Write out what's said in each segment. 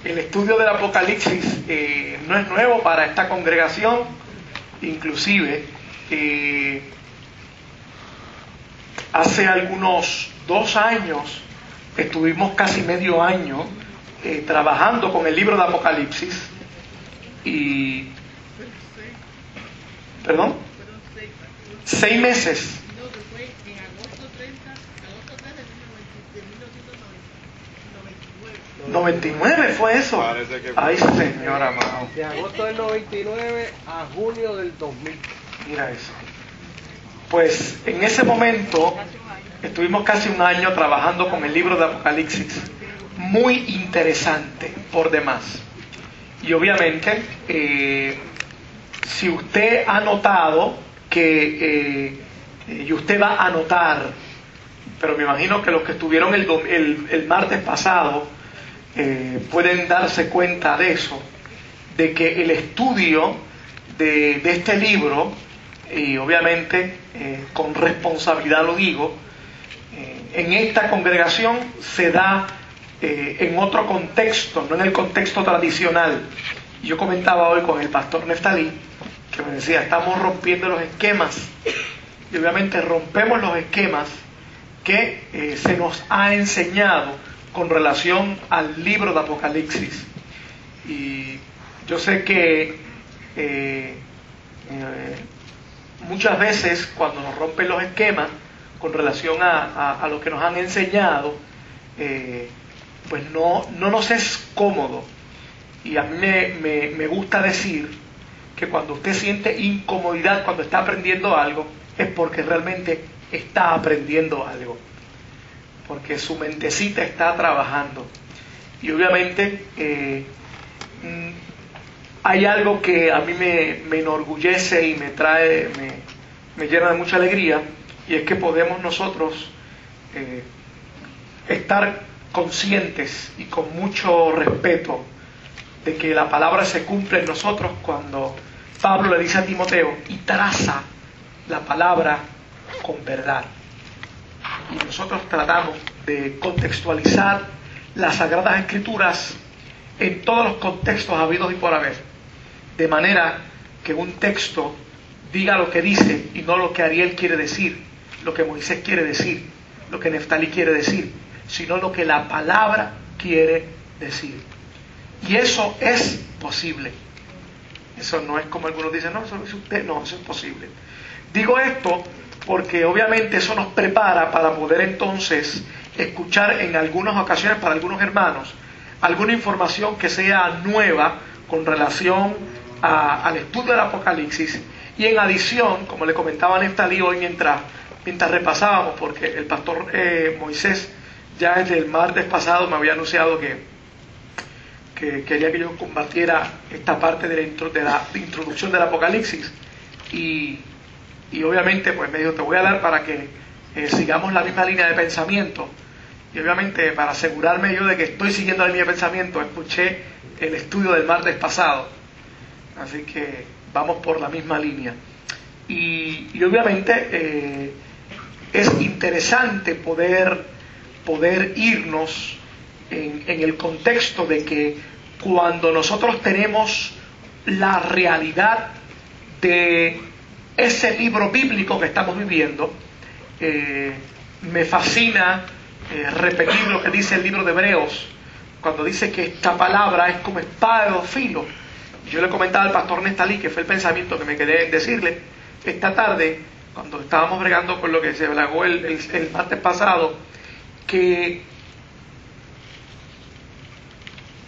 El estudio del Apocalipsis no es nuevo para esta congregación, inclusive hace algunos 2 años estuvimos casi medio año trabajando con el libro de Apocalipsis y... ¿Perdón? 6 meses. 99 fue eso. Ay, señor amado. De agosto del 99 a junio del 2000. Mira eso. Pues en ese momento estuvimos casi 1 año trabajando con el libro de Apocalipsis. Muy interesante por demás. Y obviamente, si usted ha notado que, y usted va a notar, pero me imagino que los que estuvieron el martes pasado pueden darse cuenta de eso, de que el estudio de este libro, y obviamente con responsabilidad lo digo, en esta congregación se da en otro contexto, no en el contexto tradicional. Yo comentaba hoy con el pastor Neftalí, que me decía, estamos rompiendo los esquemas, y obviamente rompemos los esquemas que se nos ha enseñado con relación al libro de Apocalipsis. Y yo sé que muchas veces cuando nos rompen los esquemas con relación a lo que nos han enseñado, pues no nos es cómodo. Y a mí me gusta decir que cuando usted siente incomodidad cuando está aprendiendo algo, es porque realmente está aprendiendo algo, porque su mentecita está trabajando. Y obviamente hay algo que a mí me enorgullece y me llena de mucha alegría, y es que podemos nosotros estar conscientes y con mucho respeto de que la palabra se cumple en nosotros cuando Pablo le dice a Timoteo, y traza la palabra con verdad. Y nosotros tratamos de contextualizar las Sagradas Escrituras en todos los contextos habidos y por haber, de manera que un texto diga lo que dice y no lo que Ariel quiere decir, lo que Moisés quiere decir, lo que Neftalí quiere decir, sino lo que la palabra quiere decir. Y eso es posible. Eso no es como algunos dicen, no, eso lo dice usted, no, eso es posible. Digo esto porque obviamente eso nos prepara para poder entonces escuchar en algunas ocasiones para algunos hermanos alguna información que sea nueva con relación al estudio del Apocalipsis. Y en adición, como le comentaba a Neftalí hoy mientras repasábamos, porque el pastor Moisés ya desde el martes pasado me había anunciado que quería que yo combatiera esta parte de la introducción del Apocalipsis, y obviamente pues me dijo, te voy a dar para que sigamos la misma línea de pensamiento. Y obviamente para asegurarme yo de que estoy siguiendo la línea de pensamiento, escuché el estudio del martes pasado, así que vamos por la misma línea. Y obviamente es interesante poder irnos en el contexto de que cuando nosotros tenemos la realidad de ese libro bíblico que estamos viviendo, me fascina repetir lo que dice el libro de Hebreos, cuando dice que esta palabra es como espada de 2 filos. Yo le comentaba al pastor Neftalí, que fue el pensamiento que me quedé en decirle esta tarde, cuando estábamos bregando con lo que se habló el martes pasado, que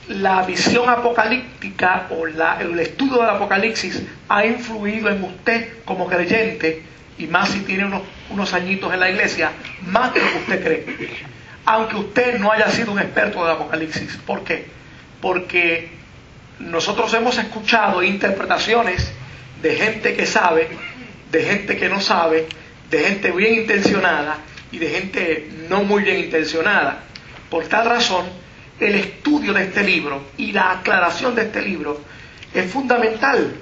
la visión apocalíptica o el estudio del Apocalipsis ha influido en usted como creyente, y más si tiene unos añitos en la iglesia, más de lo que usted cree, aunque usted no haya sido un experto del Apocalipsis. ¿Por qué? Porque nosotros hemos escuchado interpretaciones de gente que sabe, de gente que no sabe, de gente bien intencionada y de gente no muy bien intencionada. Por tal razón, el estudio de este libro y la aclaración de este libro es fundamental,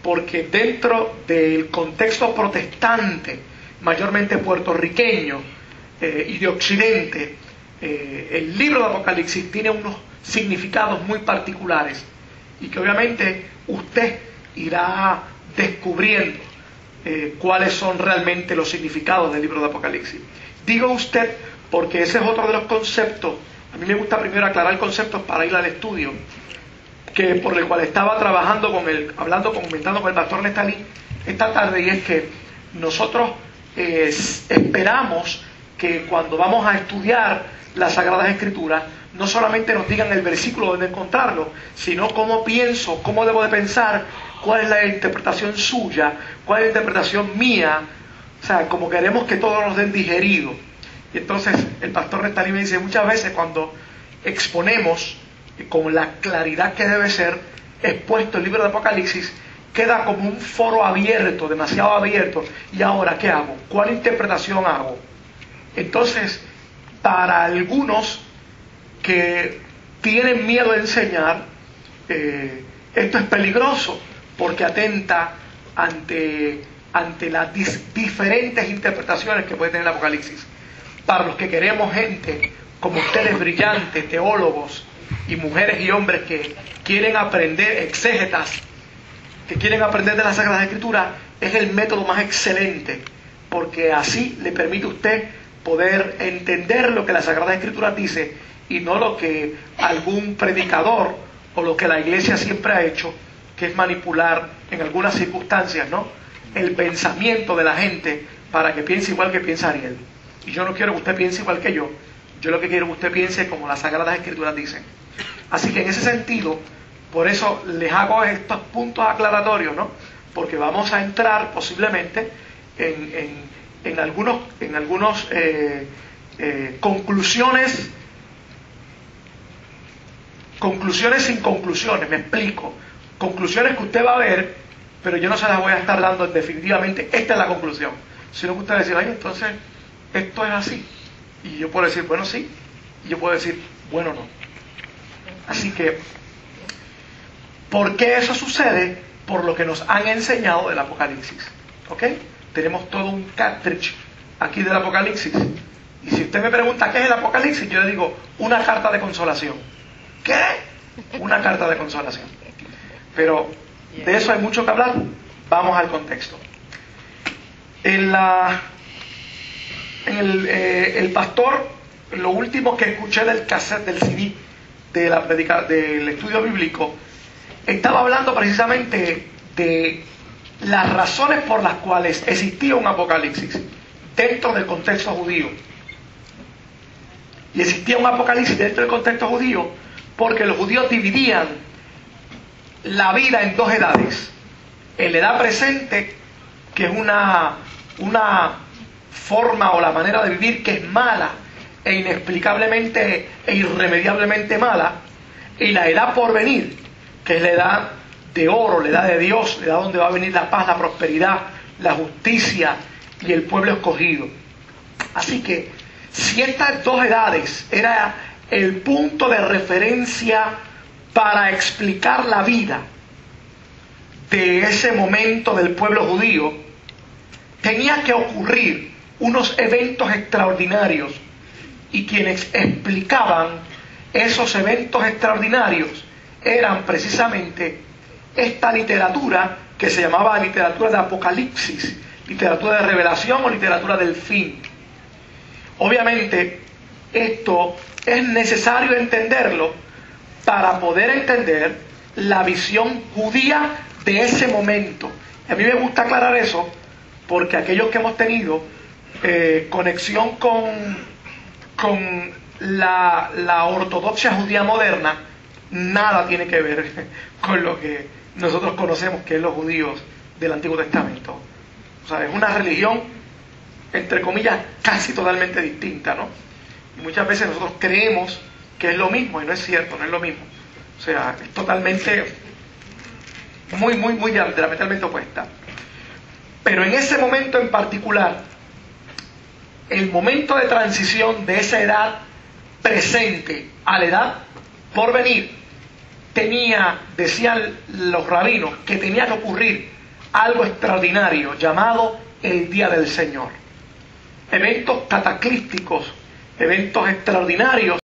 porque dentro del contexto protestante, mayormente puertorriqueño y de Occidente, el libro de Apocalipsis tiene unos significados muy particulares y que obviamente usted irá descubriendo cuáles son realmente los significados del libro de Apocalipsis. Digo usted porque ese es otro de los conceptos. A mí me gusta primero aclarar conceptos para ir al estudio, que por el cual estaba trabajando comentando con el pastor Nestalí esta tarde, y es que nosotros esperamos que cuando vamos a estudiar las Sagradas Escrituras, no solamente nos digan el versículo donde encontrarlo, sino cómo pienso, cómo debo de pensar, cuál es la interpretación suya, cuál es la interpretación mía, o sea, como queremos que todos nos den digerido. Y entonces el pastor Nestalí me dice, muchas veces cuando exponemos con la claridad que debe ser expuesto el libro de Apocalipsis, queda como un foro abierto, demasiado abierto. ¿Y ahora qué hago? ¿Cuál interpretación hago? Entonces, para algunos que tienen miedo de enseñar, esto es peligroso, porque atenta ante las diferentes interpretaciones que puede tener el Apocalipsis. Para los que queremos gente como ustedes, brillantes, teólogos y mujeres y hombres que quieren aprender, exégetas, que quieren aprender de las Sagradas Escrituras, es el método más excelente, porque así le permite a usted poder entender lo que la Sagrada Escritura dice y no lo que algún predicador o lo que la iglesia siempre ha hecho, que es manipular en algunas circunstancias, ¿no?, el pensamiento de la gente para que piense igual que piensa Ariel. Y yo no quiero que usted piense igual que yo lo que quiero que usted piense como las Sagradas Escrituras dicen. Así que en ese sentido, por eso les hago estos puntos aclaratorios, ¿no?, porque vamos a entrar posiblemente en algunos conclusiones sin conclusiones. Me explico. Conclusiones que usted va a ver, pero yo no se las voy a estar dando definitivamente, esta es la conclusión, sino que usted va a decir, ay, entonces esto es así, y yo puedo decir, bueno, sí, y yo puedo decir, bueno, no. Así que, ¿por qué eso sucede? Por lo que nos han enseñado del Apocalipsis, ¿ok? Tenemos todo un cartridge aquí del Apocalipsis, y si usted me pregunta qué es el Apocalipsis, yo le digo, una carta de consolación. ¿Qué? Una carta de consolación. Pero de eso hay mucho que hablar. Vamos al contexto. El pastor, lo último que escuché del cassette, del CD del estudio bíblico, estaba hablando precisamente de las razones por las cuales existía un Apocalipsis dentro del contexto judío. Y existía un Apocalipsis dentro del contexto judío porque los judíos dividían la vida en dos edades. En la edad presente, que es una forma o la manera de vivir que es mala e inexplicablemente e irremediablemente mala, y la edad por venir, que es la edad de oro, la edad de Dios, la edad donde va a venir la paz, la prosperidad, la justicia y el pueblo escogido. Así que si estas dos edades era el punto de referencia para explicar la vida de ese momento del pueblo judío, tenía que ocurrir unos eventos extraordinarios, y quienes explicaban esos eventos extraordinarios eran precisamente esta literatura que se llamaba literatura de Apocalipsis, literatura de revelación o literatura del fin. Obviamente esto es necesario entenderlo para poder entender la visión judía de ese momento. A mí me gusta aclarar eso porque aquellos que hemos tenido conexión con la ortodoxia judía moderna, nada tiene que ver con lo que nosotros conocemos que es los judíos del Antiguo Testamento. O sea, es una religión, entre comillas, casi totalmente distinta, ¿no? Y muchas veces nosotros creemos que es lo mismo, y no es cierto, no es lo mismo. O sea, es totalmente, muy diametralmente opuesta. Pero en ese momento en particular, el momento de transición de esa edad presente a la edad por venir, decían los rabinos, que tenía que ocurrir algo extraordinario llamado el Día del Señor. Eventos cataclísticos eventos extraordinarios